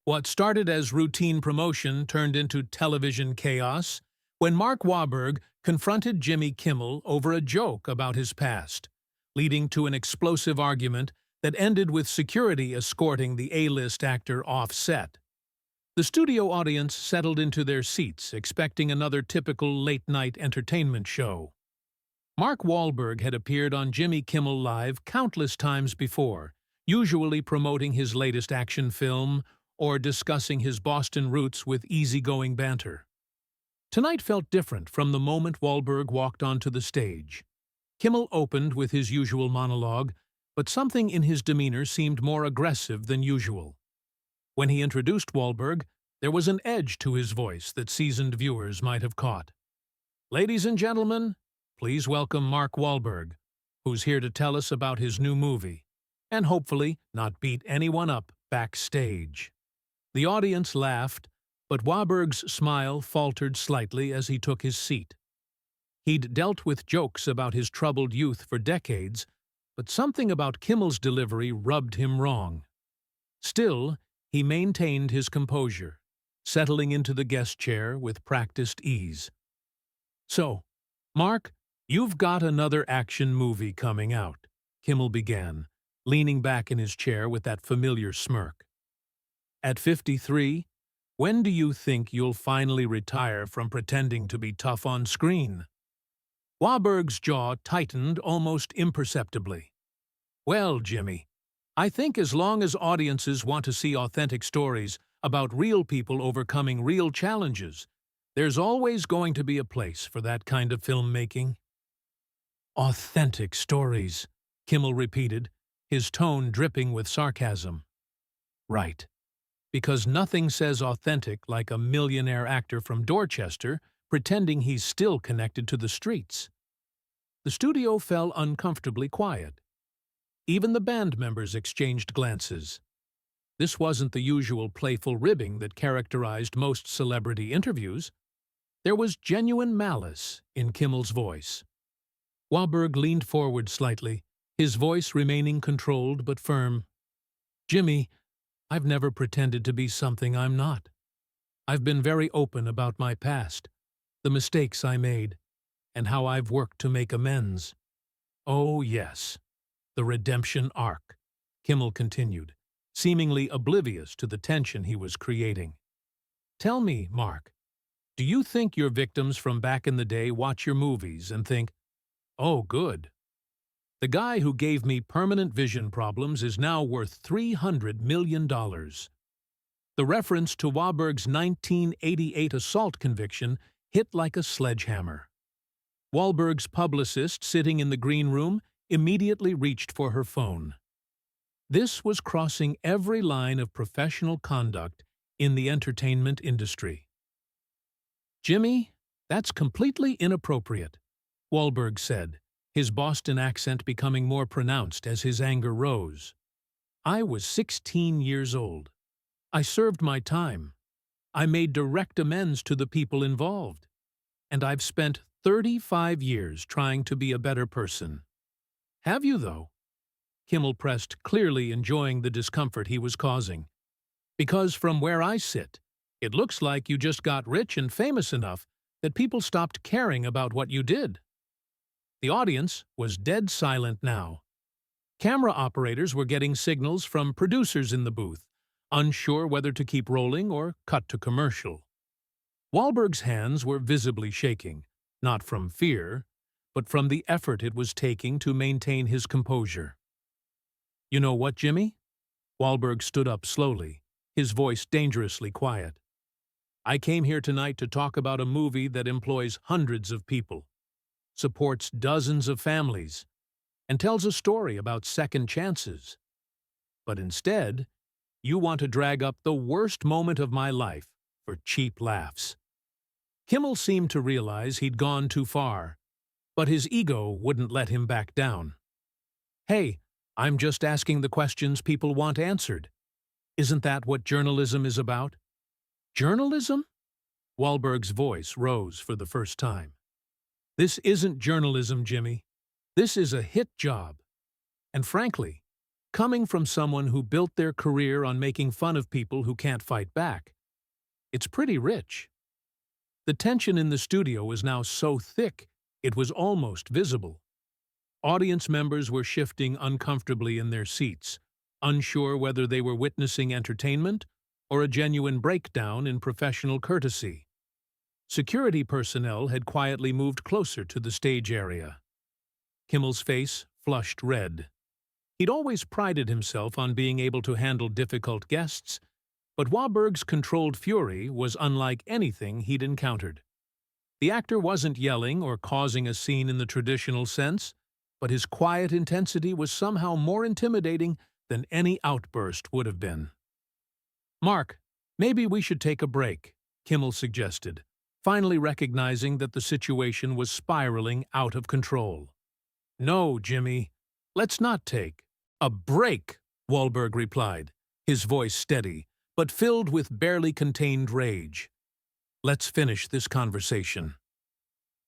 What started as routine promotion turned into television chaos when Mark Wahlberg confronted Jimmy Kimmel over a joke about his past, leading to an explosive argument that ended with security escorting the A-list actor off set. The studio audience settled into their seats, expecting another typical late-night entertainment show. Mark Wahlberg had appeared on Jimmy Kimmel Live countless times before, usually promoting his latest action film or discussing his Boston roots with easygoing banter. Tonight felt different from the moment Wahlberg walked onto the stage. Kimmel opened with his usual monologue, but something in his demeanor seemed more aggressive than usual. When he introduced Wahlberg, there was an edge to his voice that seasoned viewers might have caught. "Ladies and gentlemen, please welcome Mark Wahlberg, who's here to tell us about his new movie, and hopefully not beat anyone up backstage." The audience laughed, but Wahlberg's smile faltered slightly as he took his seat. He'd dealt with jokes about his troubled youth for decades, but something about Kimmel's delivery rubbed him wrong. Still, he maintained his composure, settling into the guest chair with practiced ease. "So, Mark, you've got another action movie coming out," Kimmel began, leaning back in his chair with that familiar smirk. "At 53, when do you think you'll finally retire from pretending to be tough on screen?" Wahlberg's jaw tightened almost imperceptibly. "Well, Jimmy, I think as long as audiences want to see authentic stories about real people overcoming real challenges, there's always going to be a place for that kind of filmmaking." "Authentic stories," Kimmel repeated, his tone dripping with sarcasm. "Right. Because nothing says authentic like a millionaire actor from Dorchester pretending he's still connected to the streets." The studio fell uncomfortably quiet. Even the band members exchanged glances. This wasn't the usual playful ribbing that characterized most celebrity interviews. There was genuine malice in Kimmel's voice. Wahlberg leaned forward slightly, his voice remaining controlled but firm. "Jimmy, I've never pretended to be something I'm not. I've been very open about my past, the mistakes I made, and how I've worked to make amends." "Oh, yes, the redemption arc," Kimmel continued, seemingly oblivious to the tension he was creating. "Tell me, Mark, do you think your victims from back in the day watch your movies and think, 'Oh, good. The guy who gave me permanent vision problems is now worth $300 million. The reference to Wahlberg's 1988 assault conviction hit like a sledgehammer. Wahlberg's publicist, sitting in the green room, immediately reached for her phone. This was crossing every line of professional conduct in the entertainment industry. "Jimmy, that's completely inappropriate," Wahlberg said, his Boston accent becoming more pronounced as his anger rose. "I was 16 years old. I served my time. I made direct amends to the people involved. And I've spent 35 years trying to be a better person." "Have you, though?" Kimmel pressed, clearly enjoying the discomfort he was causing. "Because from where I sit, it looks like you just got rich and famous enough that people stopped caring about what you did." The audience was dead silent now. Camera operators were getting signals from producers in the booth, unsure whether to keep rolling or cut to commercial. Wahlberg's hands were visibly shaking, not from fear, but from the effort it was taking to maintain his composure. "You know what, Jimmy?" Wahlberg stood up slowly, his voice dangerously quiet. "I came here tonight to talk about a movie that employs hundreds of people, supports dozens of families, and tells a story about second chances. But instead, you want to drag up the worst moment of my life for cheap laughs." Kimmel seemed to realize he'd gone too far, but his ego wouldn't let him back down. "Hey, I'm just asking the questions people want answered. Isn't that what journalism is about?" "Journalism?" Wahlberg's voice rose for the first time. "This isn't journalism, Jimmy. This is a hit job. And frankly, coming from someone who built their career on making fun of people who can't fight back. It's pretty rich. The tension in the studio was now so thick, it was almost visible. Audience members were shifting uncomfortably in their seats, unsure whether they were witnessing entertainment or a genuine breakdown in professional courtesy. Security personnel had quietly moved closer to the stage area. Kimmel's face flushed red. He'd always prided himself on being able to handle difficult guests, but Wahlberg's controlled fury was unlike anything he'd encountered. The actor wasn't yelling or causing a scene in the traditional sense, but his quiet intensity was somehow more intimidating than any outburst would have been. "Mark, maybe we should take a break," Kimmel suggested, finally recognizing that the situation was spiraling out of control. "No, Jimmy, let's not take a break," Wahlberg replied, his voice steady, but filled with barely contained rage. "Let's finish this conversation."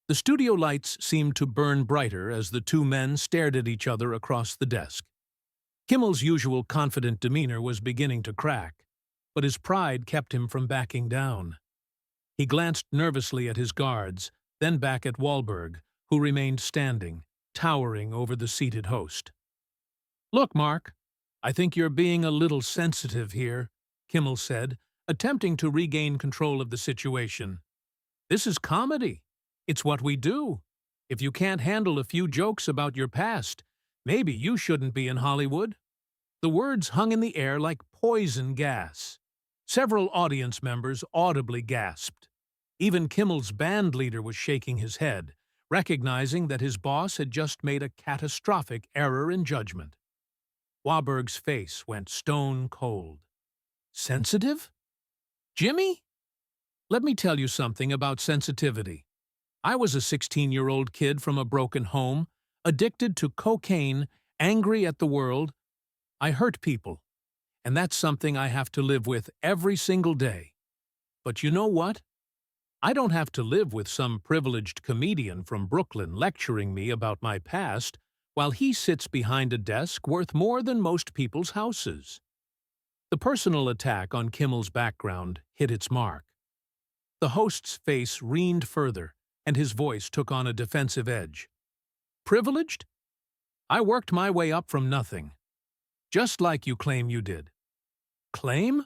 The studio lights seemed to burn brighter as the two men stared at each other across the desk. Kimmel's usual confident demeanor was beginning to crack, but his pride kept him from backing down. He glanced nervously at his guards, then back at Wahlberg, who remained standing, towering over the seated host. "Look, Mark, I think you're being a little sensitive here," Kimmel said, attempting to regain control of the situation. "This is comedy. It's what we do. If you can't handle a few jokes about your past, maybe you shouldn't be in Hollywood." The words hung in the air like poison gas. Several audience members audibly gasped. Even Kimmel's band leader was shaking his head, recognizing that his boss had just made a catastrophic error in judgment. Wahlberg's face went stone cold. "Sensitive? Jimmy? Let me tell you something about sensitivity. I was a 16-year-old kid from a broken home, addicted to cocaine, angry at the world. I hurt people, and that's something I have to live with every single day. But you know what? I don't have to live with some privileged comedian from Brooklyn lecturing me about my past while he sits behind a desk worth more than most people's houses." The personal attack on Kimmel's background hit its mark. The host's face leaned further, and his voice took on a defensive edge. "Privileged? I worked my way up from nothing. Just like you claim you did." "Claim?"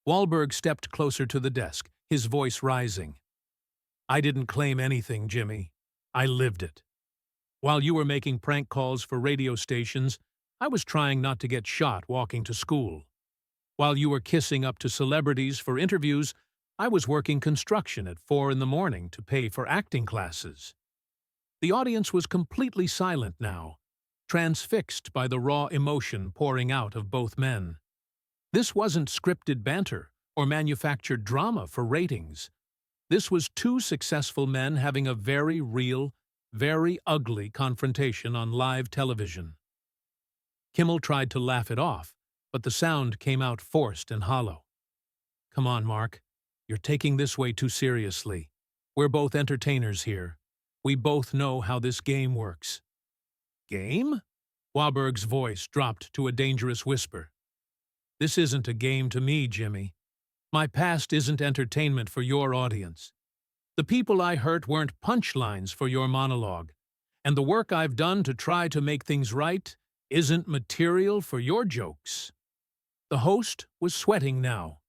Wahlberg stepped closer to the desk, his voice rising. "I didn't claim anything, Jimmy. I lived it. While you were making prank calls for radio stations, I was trying not to get shot walking to school. While you were kissing up to celebrities for interviews, I was working construction at 4 in the morning to pay for acting classes." The audience was completely silent now, transfixed by the raw emotion pouring out of both men. This wasn't scripted banter or manufactured drama for ratings. This was two successful men having a very real, very ugly confrontation on live television. Kimmel tried to laugh it off, but the sound came out forced and hollow. "Come on, Mark. You're taking this way too seriously. We're both entertainers here. We both know how this game works." "Game?" Wahlberg's voice dropped to a dangerous whisper. "This isn't a game to me, Jimmy. My past isn't entertainment for your audience. The people I hurt weren't punchlines for your monologue, and the work I've done to try to make things right isn't material for your jokes." The host was sweating now,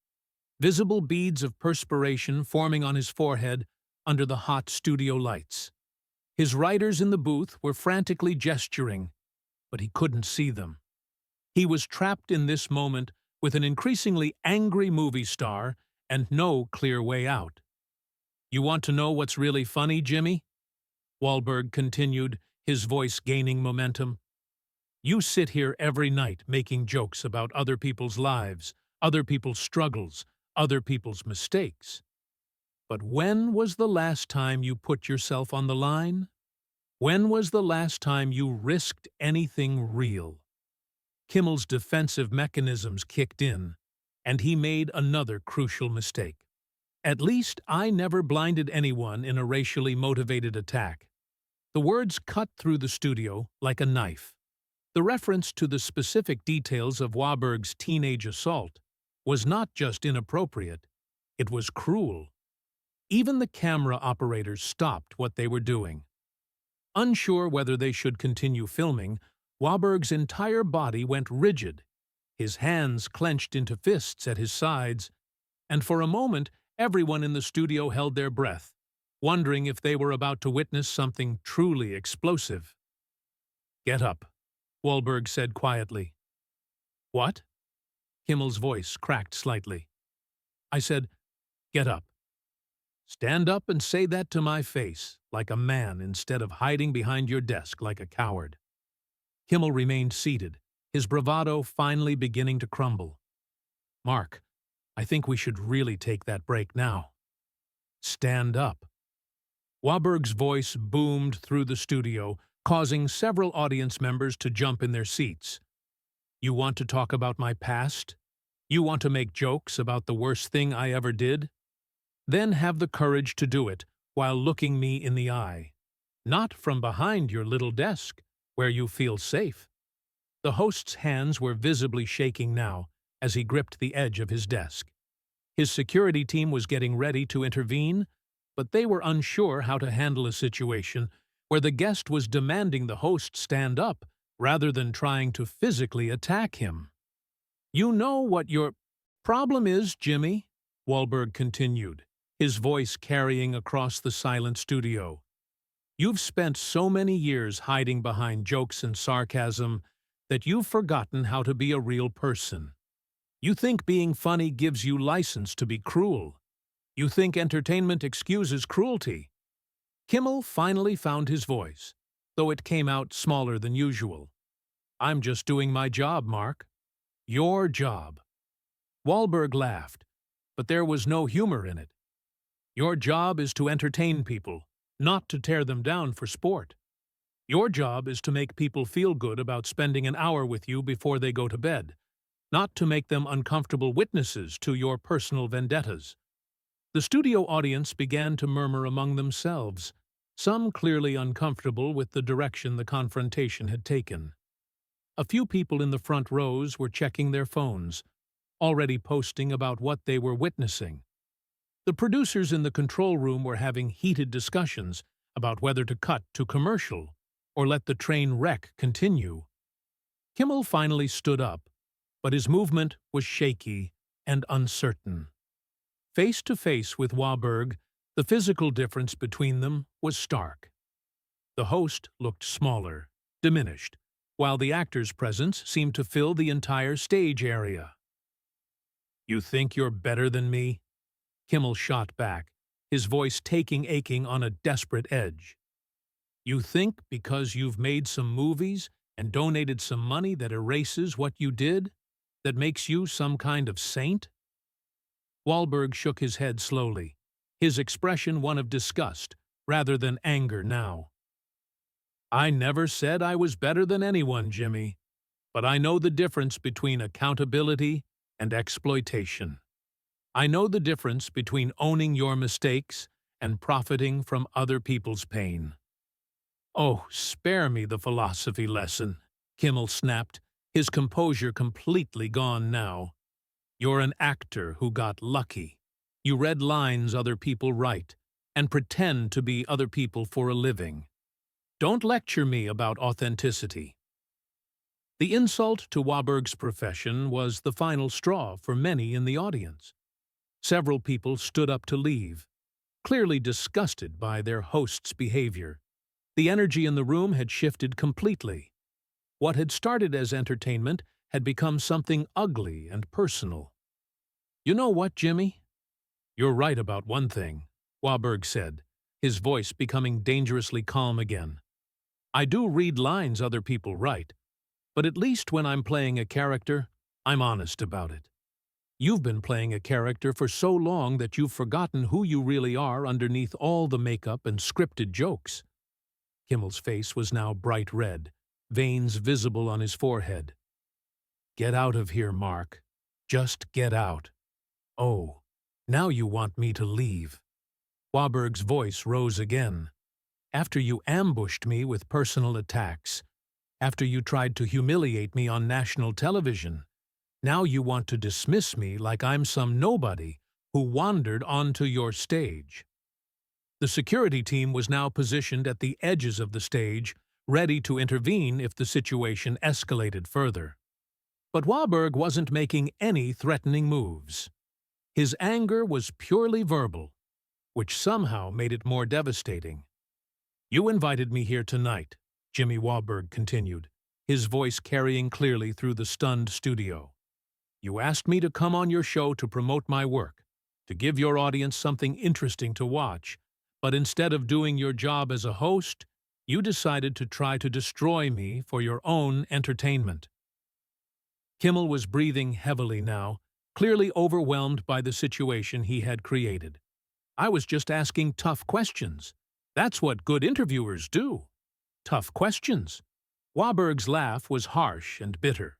visible beads of perspiration forming on his forehead under the hot studio lights. His writers in the booth were frantically gesturing, but he couldn't see them. He was trapped in this moment with an increasingly angry movie star and no clear way out. "You want to know what's really funny, Jimmy?" Wahlberg continued, his voice gaining momentum. "You sit here every night making jokes about other people's lives, other people's struggles, other people's mistakes. But when was the last time you put yourself on the line? When was the last time you risked anything real?" Kimmel's defensive mechanisms kicked in, and he made another crucial mistake. "At least I never blinded anyone in a racially motivated attack." The words cut through the studio like a knife. The reference to the specific details of Wahlberg's teenage assault was not just inappropriate, it was cruel. Even the camera operators stopped what they were doing. Unsure whether they should continue filming, Wahlberg's entire body went rigid. His hands clenched into fists at his sides, and for a moment everyone in the studio held their breath, wondering if they were about to witness something truly explosive. "Get up," Wahlberg said quietly. "What?" Kimmel's voice cracked slightly. "I said, get up. Stand up and say that to my face, like a man instead of hiding behind your desk like a coward." Kimmel remained seated, his bravado finally beginning to crumble. "Mark, I think we should really take that break now." "Stand up." Wahlberg's voice boomed through the studio, causing several audience members to jump in their seats. "You want to talk about my past? You want to make jokes about the worst thing I ever did? Then have the courage to do it while looking me in the eye. Not from behind your little desk, where you feel safe." The host's hands were visibly shaking now as he gripped the edge of his desk. His security team was getting ready to intervene, but they were unsure how to handle a situation where the guest was demanding the host stand up rather than trying to physically attack him. "You know what your problem is, Jimmy," Wahlberg continued, his voice carrying across the silent studio. "You've spent so many years hiding behind jokes and sarcasm that you've forgotten how to be a real person. You think being funny gives you license to be cruel. You think entertainment excuses cruelty." Kimmel finally found his voice, though it came out smaller than usual. "I'm just doing my job, Mark. Your job." Wahlberg laughed, but there was no humor in it. "Your job is to entertain people, not to tear them down for sport. Your job is to make people feel good about spending an hour with you before they go to bed, not to make them uncomfortable witnesses to your personal vendettas." The studio audience began to murmur among themselves, some clearly uncomfortable with the direction the confrontation had taken. A few people in the front rows were checking their phones, already posting about what they were witnessing. The producers in the control room were having heated discussions about whether to cut to commercial or let the train wreck continue. Kimmel finally stood up, but his movement was shaky and uncertain. Face to face with Wahlberg, the physical difference between them was stark. The host looked smaller, diminished, while the actor's presence seemed to fill the entire stage area. "You think you're better than me?" Kimmel shot back, his voice aching on a desperate edge. "You think because you've made some movies and donated some money that erases what you did, that makes you some kind of saint?" Wahlberg shook his head slowly, his expression one of disgust rather than anger now. "I never said I was better than anyone, Jimmy, but I know the difference between accountability and exploitation. I know the difference between owning your mistakes and profiting from other people's pain." "Oh, spare me the philosophy lesson," Kimmel snapped, his composure completely gone now. "You're an actor who got lucky. You read lines other people write and pretend to be other people for a living. Don't lecture me about authenticity." The insult to Wahlberg's profession was the final straw for many in the audience. Several people stood up to leave, clearly disgusted by their host's behavior. The energy in the room had shifted completely. What had started as entertainment had become something ugly and personal. "You know what, Jimmy? You're right about one thing," Wahlberg said, his voice becoming dangerously calm again. "I do read lines other people write, but at least when I'm playing a character, I'm honest about it. You've been playing a character for so long that you've forgotten who you really are underneath all the makeup and scripted jokes." Kimmel's face was now bright red, veins visible on his forehead. "Get out of here, Mark. Just get out. Oh, now you want me to leave." Wahlberg's voice rose again. "After you ambushed me with personal attacks, After you tried to humiliate me on national television, now you want to dismiss me like I'm some nobody who wandered onto your stage. The security team was now positioned at the edges of the stage, ready to intervene if the situation escalated further. But Wahlberg wasn't making any threatening moves. His anger was purely verbal, which somehow made it more devastating. "You invited me here tonight," Jimmy Wahlberg continued, his voice carrying clearly through the stunned studio. "You asked me to come on your show to promote my work, to give your audience something interesting to watch, but instead of doing your job as a host, you decided to try to destroy me for your own entertainment." Kimmel was breathing heavily now, clearly overwhelmed by the situation he had created. "I was just asking tough questions. That's what good interviewers do. Tough questions." Wahlberg's laugh was harsh and bitter.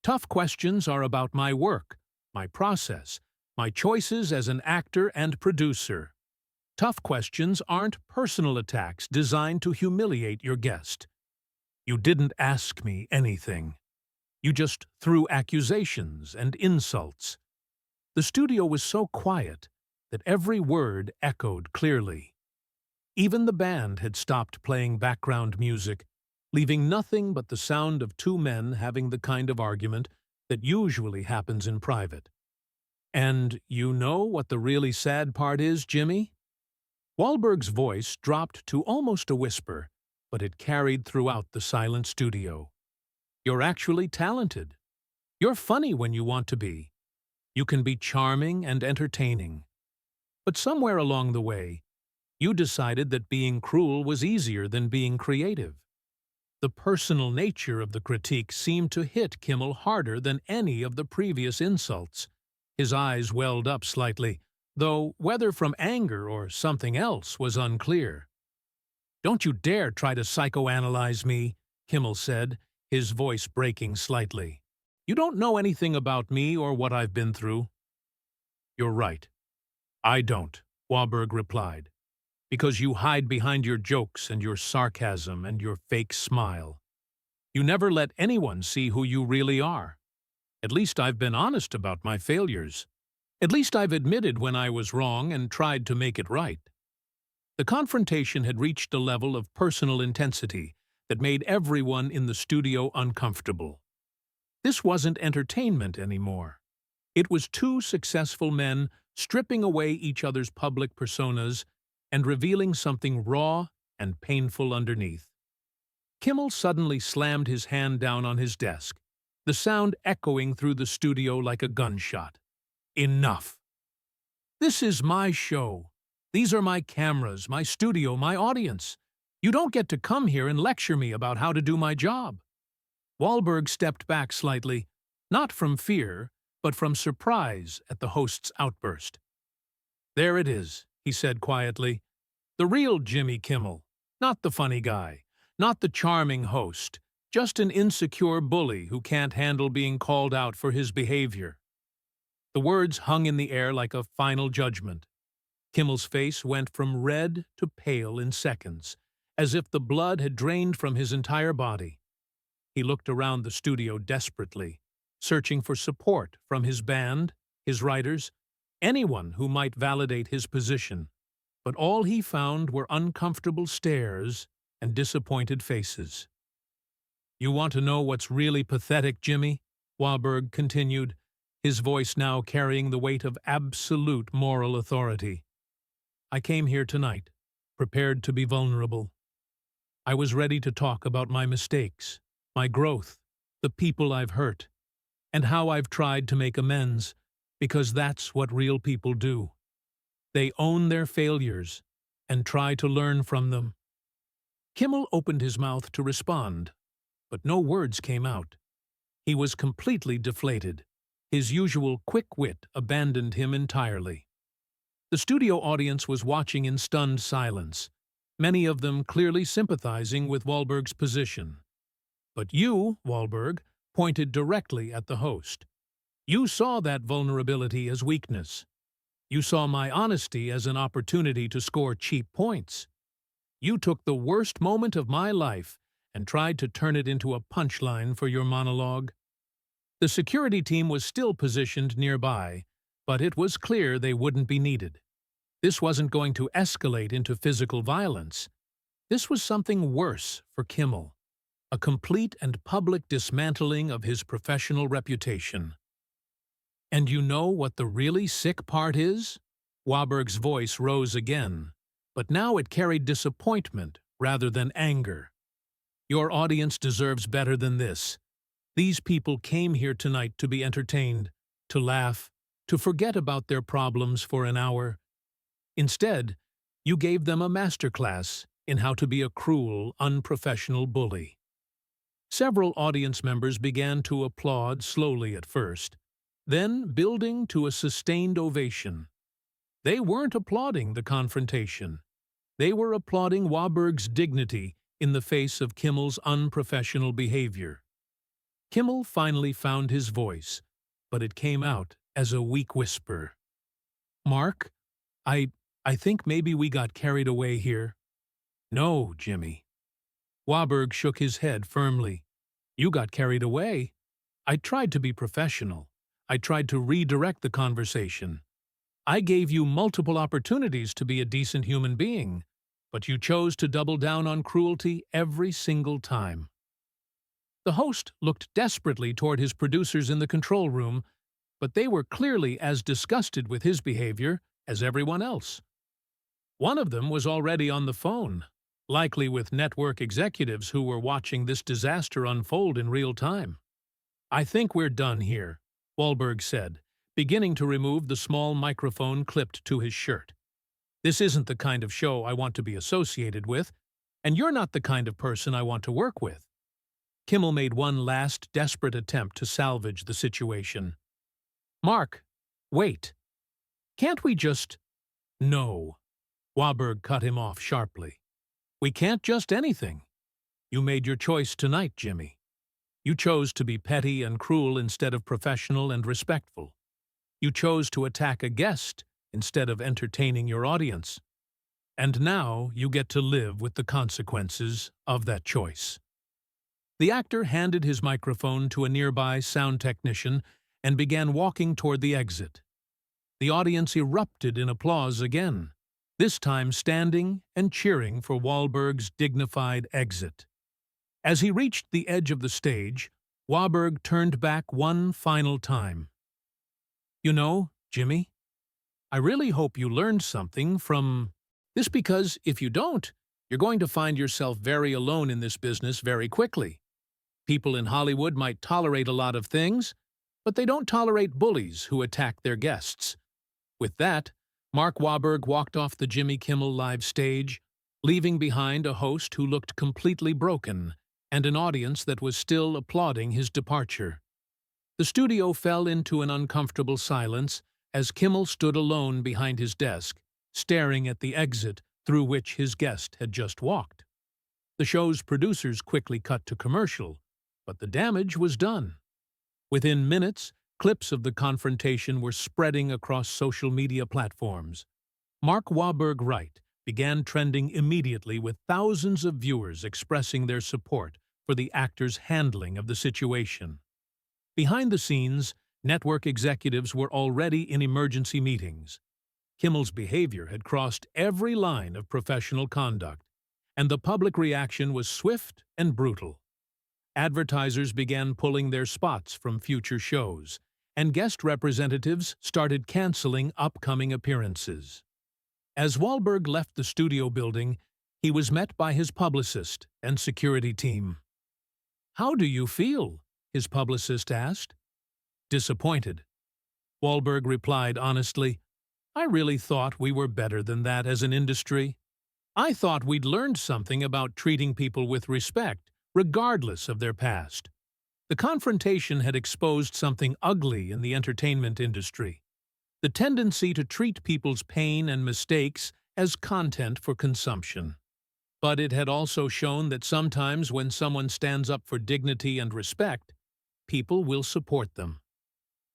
"Tough questions are about my work, my process, my choices as an actor and producer. Tough questions aren't personal attacks designed to humiliate your guest. You didn't ask me anything. You just threw accusations and insults." The studio was so quiet that every word echoed clearly. Even the band had stopped playing background music, leaving nothing but the sound of two men having the kind of argument that usually happens in private. "And you know what the really sad part is, Jimmy?" Wahlberg's voice dropped to almost a whisper, but it carried throughout the silent studio. "You're actually talented. You're funny when you want to be. You can be charming and entertaining. But somewhere along the way, you decided that being cruel was easier than being creative." The personal nature of the critique seemed to hit Kimmel harder than any of the previous insults. His eyes welled up slightly, though whether from anger or something else was unclear. "Don't you dare try to psychoanalyze me," Kimmel said, his voice breaking slightly. "You don't know anything about me or what I've been through." "You're right. I don't," Wahlberg replied, "because you hide behind your jokes and your sarcasm and your fake smile. You never let anyone see who you really are. At least I've been honest about my failures. At least I've admitted when I was wrong and tried to make it right." The confrontation had reached a level of personal intensity that made everyone in the studio uncomfortable. This wasn't entertainment anymore. It was two successful men stripping away each other's public personas and revealing something raw and painful underneath. Kimmel suddenly slammed his hand down on his desk, the sound echoing through the studio like a gunshot. "Enough! This is my show. These are my cameras, my studio, my audience. You don't get to come here and lecture me about how to do my job." Wahlberg stepped back slightly, not from fear, but from surprise at the host's outburst. "There it is," he said quietly. "The real Jimmy Kimmel. Not the funny guy. Not the charming host. Just an insecure bully who can't handle being called out for his behavior." The words hung in the air like a final judgment. Kimmel's face went from red to pale in seconds, as if the blood had drained from his entire body. He looked around the studio desperately, searching for support from his band, his writers, anyone who might validate his position. But all he found were uncomfortable stares and disappointed faces. "You want to know what's really pathetic, Jimmy?" Wahlberg continued, his voice now carrying the weight of absolute moral authority. "I came here tonight, prepared to be vulnerable. I was ready to talk about my mistakes, my growth, the people I've hurt, and how I've tried to make amends, because that's what real people do. They own their failures and try to learn from them." Kimmel opened his mouth to respond, but no words came out. He was completely deflated. His usual quick wit abandoned him entirely. The studio audience was watching in stunned silence, many of them clearly sympathizing with Wahlberg's position. But you, Wahlberg, pointed directly at the host. You saw that vulnerability as weakness. You saw my honesty as an opportunity to score cheap points. You took the worst moment of my life and tried to turn it into a punchline for your monologue. The security team was still positioned nearby, but it was clear they wouldn't be needed. This wasn't going to escalate into physical violence. This was something worse for Kimmel, a complete and public dismantling of his professional reputation. And you know what the really sick part is? Wahlberg's voice rose again, but now it carried disappointment rather than anger. Your audience deserves better than this. These people came here tonight to be entertained, to laugh, to forget about their problems for an hour. Instead, you gave them a masterclass in how to be a cruel, unprofessional bully. Several audience members began to applaud slowly at first, then building to a sustained ovation. They weren't applauding the confrontation. They were applauding Wahlberg's dignity in the face of Kimmel's unprofessional behavior. Kimmel finally found his voice, but it came out as a weak whisper. "Mark, I think maybe we got carried away here." "No, Jimmy." Wahlberg shook his head firmly. "You got carried away. I tried to be professional. I tried to redirect the conversation. I gave you multiple opportunities to be a decent human being, but you chose to double down on cruelty every single time." The host looked desperately toward his producers in the control room, but they were clearly as disgusted with his behavior as everyone else. One of them was already on the phone, likely with network executives who were watching this disaster unfold in real time. "I think we're done here," Wahlberg said, beginning to remove the small microphone clipped to his shirt. "This isn't the kind of show I want to be associated with, and you're not the kind of person I want to work with." Kimmel made one last desperate attempt to salvage the situation. "Mark, wait. Can't we just—" "No." Wahlberg cut him off sharply. "We can't just anything. You made your choice tonight, Jimmy. You chose to be petty and cruel instead of professional and respectful. You chose to attack a guest instead of entertaining your audience. And now you get to live with the consequences of that choice." The actor handed his microphone to a nearby sound technician and began walking toward the exit. The audience erupted in applause again, this time standing and cheering for Wahlberg's dignified exit. As he reached the edge of the stage, Wahlberg turned back one final time. "You know, Jimmy, I really hope you learned something from this, because if you don't, you're going to find yourself very alone in this business very quickly. People in Hollywood might tolerate a lot of things, but they don't tolerate bullies who attack their guests." With that, Mark Wahlberg walked off the Jimmy Kimmel Live stage, leaving behind a host who looked completely broken and an audience that was still applauding his departure. The studio fell into an uncomfortable silence as Kimmel stood alone behind his desk, staring at the exit through which his guest had just walked. The show's producers quickly cut to commercial, but the damage was done. Within minutes, clips of the confrontation were spreading across social media platforms. Mark Wahlberg Right began trending immediately, with thousands of viewers expressing their support for the actor's handling of the situation. Behind the scenes, network executives were already in emergency meetings. Kimmel's behavior had crossed every line of professional conduct, and the public reaction was swift and brutal. Advertisers began pulling their spots from future shows, and guest representatives started canceling upcoming appearances. As Wahlberg left the studio building, he was met by his publicist and security team. "How do you feel?" his publicist asked. "Disappointed." Wahlberg replied honestly, "I really thought we were better than that as an industry. I thought we'd learned something about treating people with respect, regardless of their past. The confrontation had exposed something ugly in the entertainment industry: the tendency to treat people's pain and mistakes as content for consumption. But it had also shown that sometimes when someone stands up for dignity and respect, people will support them."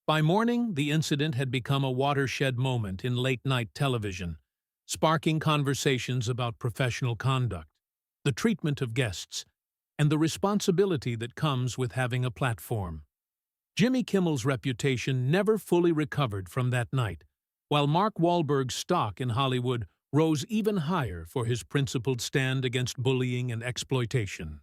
By morning, the incident had become a watershed moment in late-night television, sparking conversations about professional conduct, the treatment of guests, and the responsibility that comes with having a platform. Jimmy Kimmel's reputation never fully recovered from that night, while Mark Wahlberg's stock in Hollywood rose even higher for his principled stand against bullying and exploitation.